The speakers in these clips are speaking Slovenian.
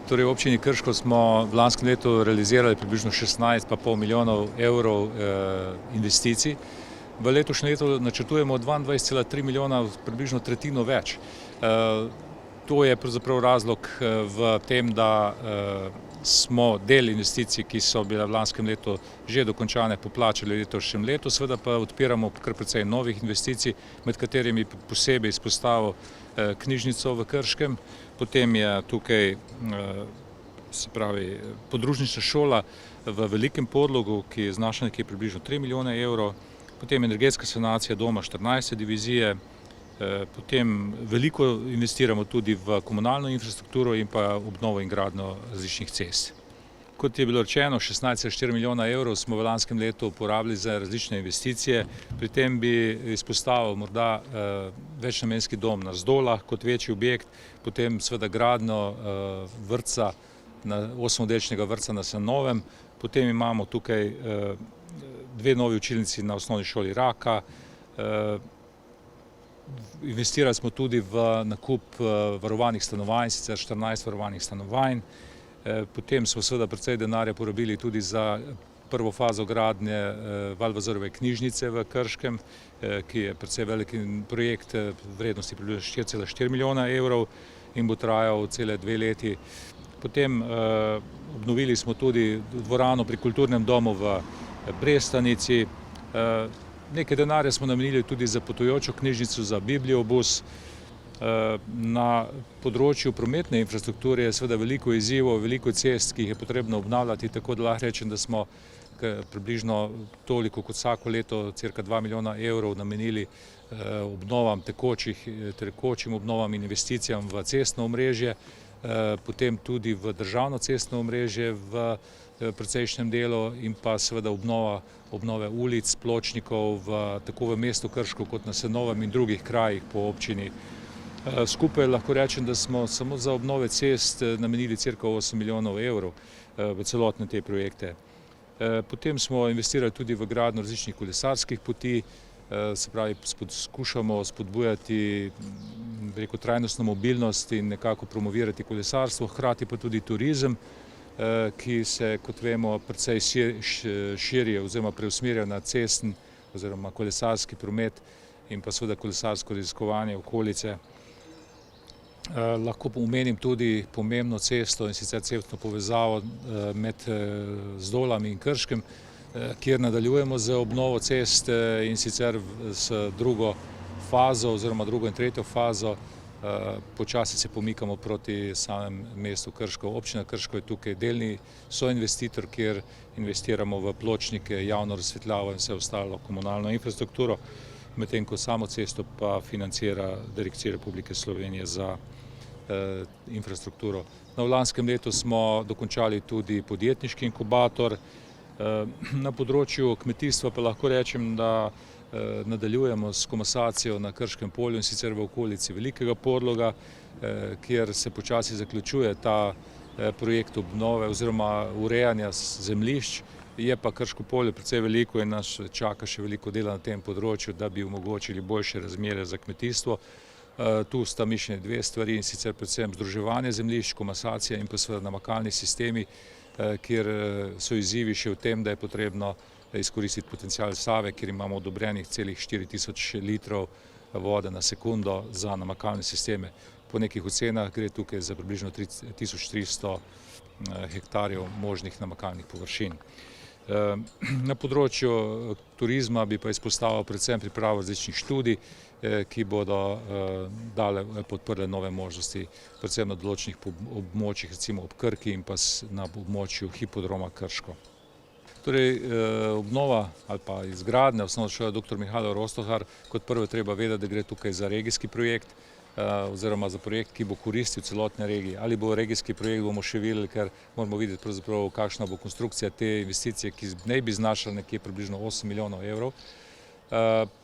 Torej, v občini Krško smo v lanskem letu realizirali približno 16,5 milijonov evrov investicij. V letošnjem letu načrtujemo 22,3 milijona, približno tretjino več. To je pravzaprav razlog v tem, da smo del investicij, ki so bile v lanskem letu že dokončane, poplačali v letošnjem letu, seveda pa odpiramo kar precej novih investicij, med katerimi posebej izpostavil knjižnico v Krškem. Potem je tukaj podružnična šola v Velikem Podlogu, ki znaša nekje približno 3 milijone evrov, potem energetska sanacija doma 14. divizije, potem veliko investiramo tudi v komunalno infrastrukturo in pa obnovo in gradnjo različnih cest. Kot je bilo rečeno, 16,4 milijona evrov smo v lanskem letu porabili za različne investicije. Pri tem bi izpostavil morda večnamenski dom na Zdolah kot večji objekt, potem seveda gradnjo vrtca, 8-oddelčnega vrtca na Senovem, potem imamo tukaj 2 novi učilnici na osnovni šoli Raka. Investirali smo tudi v nakup varovanih stanovanj, sicer 14 varovanih stanovanj. Potem smo seveda precej denarja porabili tudi za prvo fazo gradnje Valvazorove knjižnice v Krškem, ki je precej velik projekt vrednosti približno 4,4 milijona evrov in bo trajal cele 2 leti. Potem obnovili smo tudi dvorano pri Kulturnem domu v Brestanici. Nekaj denarja smo namenili tudi za potujočo knjižnico, za bibliobus. Na področju prometne infrastrukture je seveda veliko izzivov, veliko cest, ki jih je potrebno obnavljati, tako da lahko rečem, da smo približno toliko kot vsako leto, cirka 2 milijona evrov namenili obnovam tekočim obnovam in investicijam v cestno omrežje, potem tudi v državno cestno omrežje v precejšnjem delu in pa seveda obnove ulic, pločnikov tako v mestu Krško kot na Senovem in drugih krajih po občini. Skupaj lahko rečem, da smo samo za obnove cest namenili cirka 8 milijonov evrov v celotne te projekte. Potem smo investirali tudi v gradnjo različnih kolesarskih poti, se pravi, skušamo spodbujati trajnostno mobilnost in nekako promovirati kolesarstvo, hkrati pa tudi turizem, ki se, kot vemo, precej širi oziroma preusmerja na cesten oziroma kolesarski promet in pa seveda kolesarsko raziskovanje okolice. Lahko omenim tudi pomembno cesto in sicer cestno povezavo med Zdolami in Krškem, kjer nadaljujemo z obnovo cest in sicer s drugo fazo oziroma drugo in tretjo fazo. Počasi se pomikamo proti samem mestu Krško. Občina Krško je tukaj delni soinvestitor, kjer investiramo v pločnike, javno razsvetljavo in vse ostalo komunalno infrastrukturo, medtem ko samo cesto pa financira Direkcija Republike Slovenije za infrastrukturo. V lanskem letu smo dokončali tudi podjetniški inkubator. Na področju kmetijstva pa lahko rečem, da nadaljujemo s komasacijo na Krškem polju in sicer v okolici Velikega Podloga, kjer se počasi zaključuje ta projekt obnove oziroma urejanja zemljišč. Je pa Krško polje precej veliko in nas čaka še veliko dela na tem področju, da bi omogočili boljše razmere za kmetijstvo. Tu sta mišljeni 2 stvari, in sicer predvsem združevanje zemljišč, komasacija in pa seveda namakalni sistemi, kjer so izzivi še v tem, da je potrebno izkoristiti potencial Save, kjer imamo odobrenih celih 4000 litrov vode na sekundo za namakalne sisteme. Po nekih ocenah gre tukaj za približno 1300 hektarjev možnih namakalnih površin. Na področju turizma bi pa izpostavil predvsem pripravo različnih študij, ki bodo podprle nove možnosti, predvsem na določenih območjih, recimo ob Krki in pa na območju hipodroma Krško. Torej, obnova ali pa izgradnja osnovne šole dr. Mihael Rostohar, kot prvo treba vedeti, da gre tukaj za regijski projekt oziroma za projekt, ki bo koristil celotne regije. Ali bo regijski projekt, bomo še videli, ker moramo videti pravzaprav, kakšna bo konstrukcija te investicije, ki naj bi znašala nekje približno 8 milijonov evrov.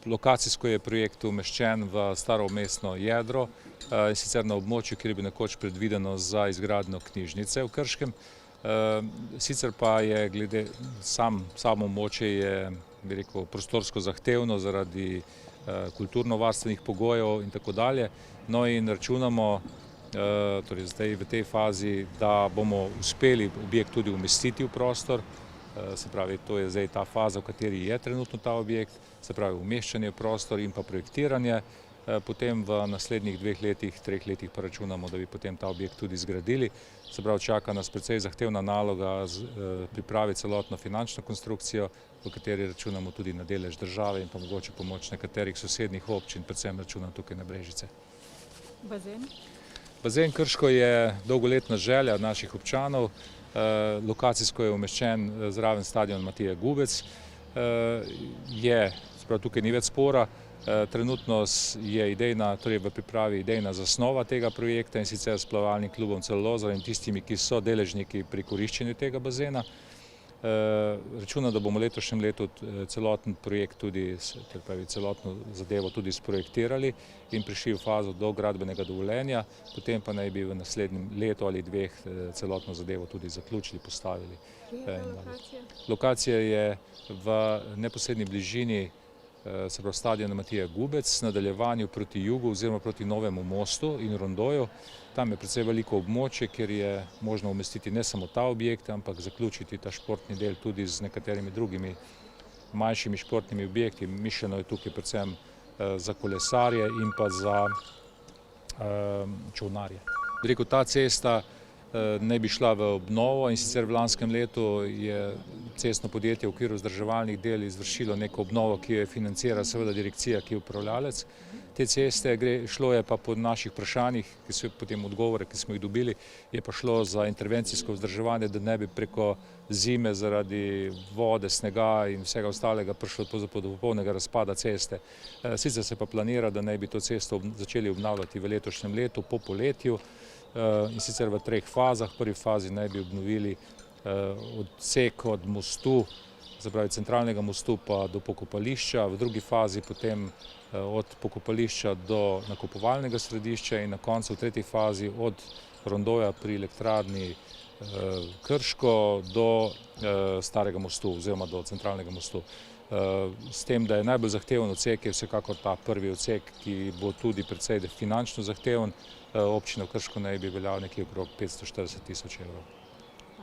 Lokacijsko je projekt umeščen v staro mestno jedro, in sicer na območju, kjer bi nekoč predvideno za izgradnjo knjižnice v Krškem. Sicer pa je glede samo območje je, bi rekel, prostorsko zahtevno zaradi kulturno-varstvenih pogojev in tako dalje. No in računamo torej zdaj v tej fazi, da bomo uspeli objekt tudi umestiti v prostor. Se pravi, to je zdaj ta faza, v kateri je trenutno ta objekt, se pravi umeščanje v prostor in pa projektiranje. Potem v naslednjih 2 letih, 3 letih pa računamo, da bi potem ta objekt tudi zgradili. Se pravi, čaka nas precej zahtevna naloga pripraviti celotno finančno konstrukcijo, v kateri računamo tudi na delež države in pa mogoče pomoč nekaterih sosednjih občin, predvsem računam tukaj na Brežice. Bazen? Bazen Krško je dolgoletna želja naših občanov. Lokacijsko je umeščen zraven stadiona Matija Gubec. Tukaj ni več spora. Trenutno je v pripravi idejna zasnova tega projekta, in sicer s plavalnim klubom Celolozar in tistimi, ki so deležniki pri koriščenju tega bazena. Računam, da bomo v letošnjem letu celoten projekt celotno zadevo tudi sprojektirali in prišli v fazo do gradbenega dovoljenja, potem pa naj bi v naslednjem letu ali 2 celotno zadevo tudi zaključili, postavili. Lokacija je v neposredni bližini stadiona Matija Gubec, nadaljevanju proti jugu oziroma proti Novemu mostu in rondoju. Tam je precej veliko območje, kjer je možno umestiti ne samo ta objekt, ampak zaključiti ta športni del tudi z nekaterimi drugimi manjšimi športnimi objekti. Mišljeno je tukaj predvsem za kolesarje in pa za čolnarje. Ta cesta naj bi šla v obnovo, in sicer v lanskem letu je cestno podjetje v okviru vzdrževalnih del izvršilo neko obnovo, ki jo financira seveda direkcija, ki je upravljalec te ceste. Šlo je pa po naših vprašanjih, ki so potem odgovore, ki smo jih dobili, je pa šlo za intervencijsko vzdrževanje, da ne bi preko zime zaradi vode, snega in vsega ostalega prišlo do popolnega razpada ceste. Sicer se pa planira, da naj bi to cesto začeli obnavljati v letošnjem letu po poletju, in sicer v 3 fazah. V prvi fazi naj bi obnovili odsek od mostu, se pravi centralnega mostu pa do pokopališča, v drugi fazi potem od pokopališča do nakupovalnega središča in na koncu v 3. fazi od rondoja pri elektrarni Krško do starega mostu oziroma do centralnega mostu. S tem, da je najbolj zahteven odsek je vsekakor ta prvi odsek, ki bo tudi precej finančno zahteven. Občina Krško naj bi veljala nekje okrog 540 000 evrov.